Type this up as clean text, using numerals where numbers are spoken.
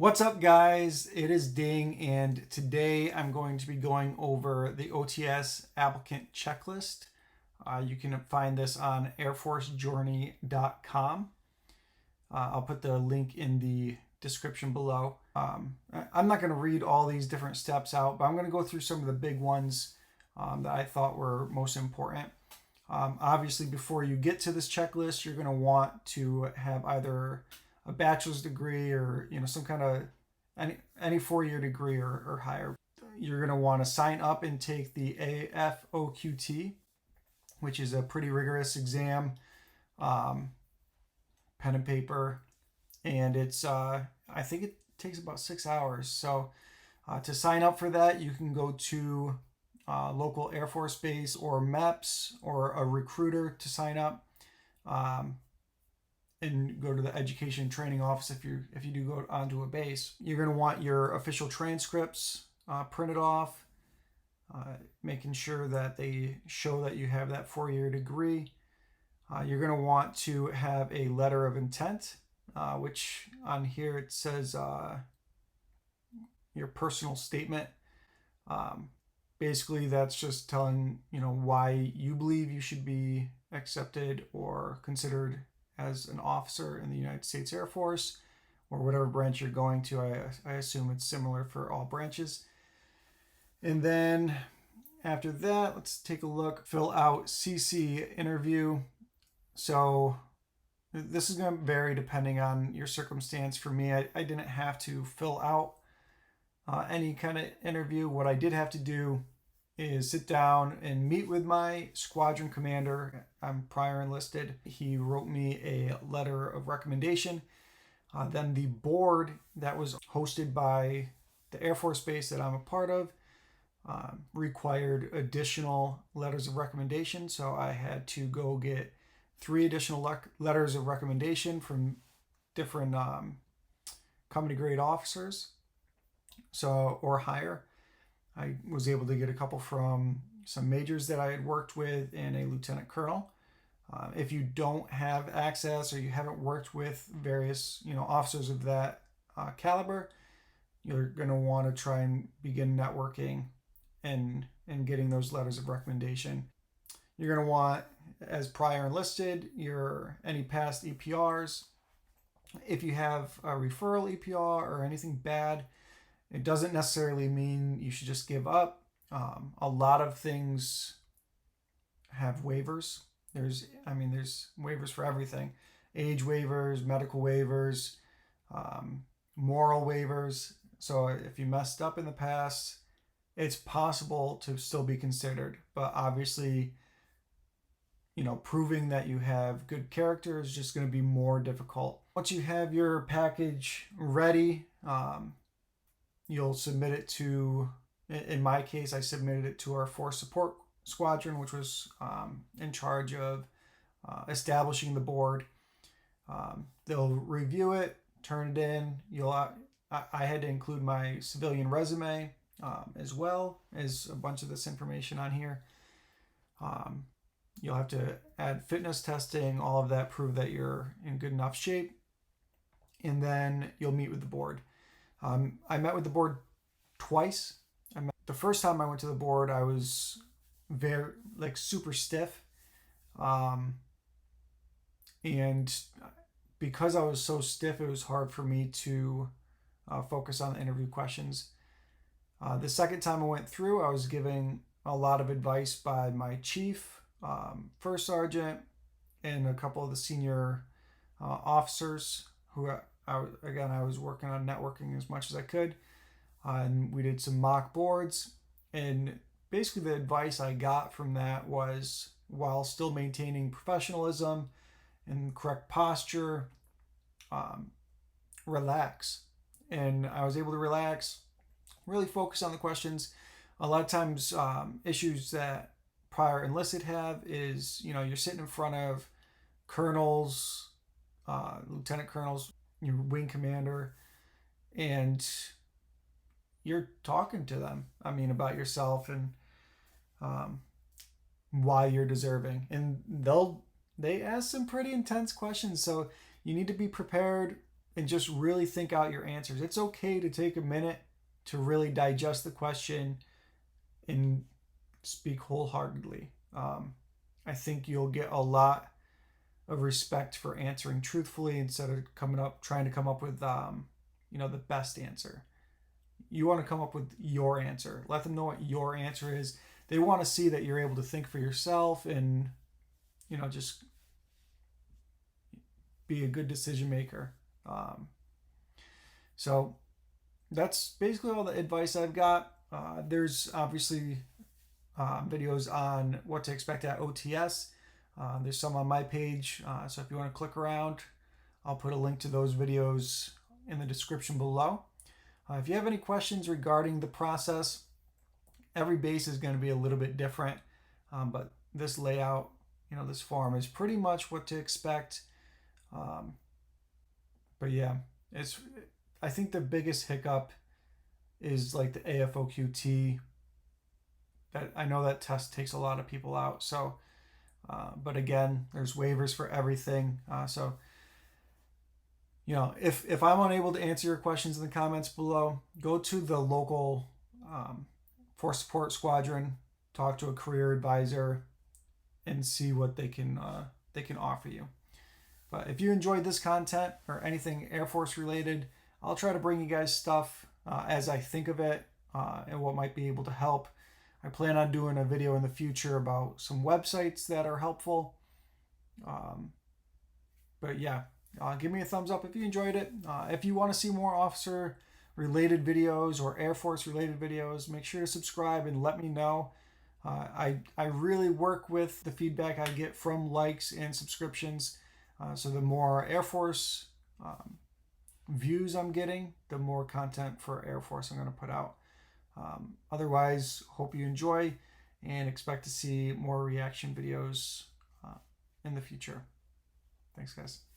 What's up, guys? It is Ding, and today I'm going to be going over the OTS applicant checklist. You can find this on airforcejourney.com. I'll put the link in the description below. I'm not going to read all these different steps out, but I'm going to go through some of the big ones that I thought were most important. Obviously, before you get to this checklist, you're going to want to have either a bachelor's degree or some kind of any 4-year degree or higher. You're going to want to sign up and take the AFOQT, which is a pretty rigorous exam, pen and paper, and it's I think it takes about 6 hours. So to sign up for that, you can go to local Air Force base or MEPS or a recruiter to sign up. And go to the education training office if you do go onto a base. You're going to want your official transcripts printed off, making sure that they show that you have that 4-year degree. You're going to want to have a letter of intent, which on here it says your personal statement. Basically, that's just telling why you believe you should be accepted or considered as an officer in the United States Air Force, or whatever branch you're going to. I assume it's similar for all branches. And then after that, let's take a look. Fill out CC interview. So this is going to vary depending on your circumstance. For me, I didn't have to fill out any kind of interview. What I did have to do is sit down and meet with my squadron commander. I'm Prior Enlisted. He wrote me a letter of recommendation. Then the board that was hosted by the Air Force base that I'm a part of required additional letters of recommendation. So I had to go get 3 additional letters of recommendation from different company grade officers, or higher. I was able to get a couple from some majors that I had worked with and a lieutenant colonel. If you don't have access or you haven't worked with various officers of that caliber, you're going to want to try and begin networking and getting those letters of recommendation. You're going to want, as prior enlisted, any past EPRs. If you have a referral EPR or anything bad, it doesn't necessarily mean you should just give up. A lot of things have waivers. There's waivers for everything. Age waivers, medical waivers, moral waivers. So if you messed up in the past, it's possible to still be considered. But obviously, proving that you have good character is just going to be more difficult. Once you have your package ready, you'll submit it to, in my case, I submitted it to our Force Support Squadron, which was in charge of establishing the board. They'll review it, turn it in. I had to include my civilian resume as well as a bunch of this information on here. You'll have to add fitness testing, all of that, prove that you're in good enough shape. And then you'll meet with the board. I met with the board twice. The first time I went to the board, I was very super stiff. And because I was so stiff, it was hard for me to focus on the interview questions. The second time I went through, I was giving a lot of advice by my chief, first sergeant, and a couple of the senior officers who I was working on networking as much as I could. And we did some mock boards. And basically the advice I got from that was, while still maintaining professionalism and correct posture, relax. And I was able to relax, really focus on the questions. A lot of times issues that prior enlisted have is, you're sitting in front of colonels, lieutenant colonels, your wing commander, and you're talking to them about yourself and why you're deserving, and they ask some pretty intense questions, so you need to be prepared and just really think out your answers. It's okay to take a minute to really digest the question and speak wholeheartedly. I think you'll get a lot of respect for answering truthfully instead of trying to come up with the best answer. You want to come up with your answer. Let them know what your answer is. They want to see that you're able to think for yourself and just be a good decision maker. So that's basically all the advice I've got. There's obviously videos on what to expect at OTS. There's some on my page, so if you want to click around, I'll put a link to those videos in the description below. If you have any questions regarding the process, every base is going to be a little bit different, but this layout, this form is pretty much what to expect. But yeah, I think the biggest hiccup is like the AFOQT. That I know that test takes a lot of people out. So, but again, there's waivers for everything. So, if I'm unable to answer your questions in the comments below, go to the local Force Support Squadron, talk to a career advisor, and see what they can offer you. But if you enjoyed this content or anything Air Force related, I'll try to bring you guys stuff as I think of it and what might be able to help. I plan on doing a video in the future about some websites that are helpful. But yeah, give me a thumbs up if you enjoyed it. If you want to see more officer related videos or Air Force related videos, make sure to subscribe and let me know. I really work with the feedback I get from likes and subscriptions. So the more Air Force views I'm getting, the more content for Air Force I'm going to put out. Otherwise, hope you enjoy and expect to see more reaction videos in the future. Thanks, guys.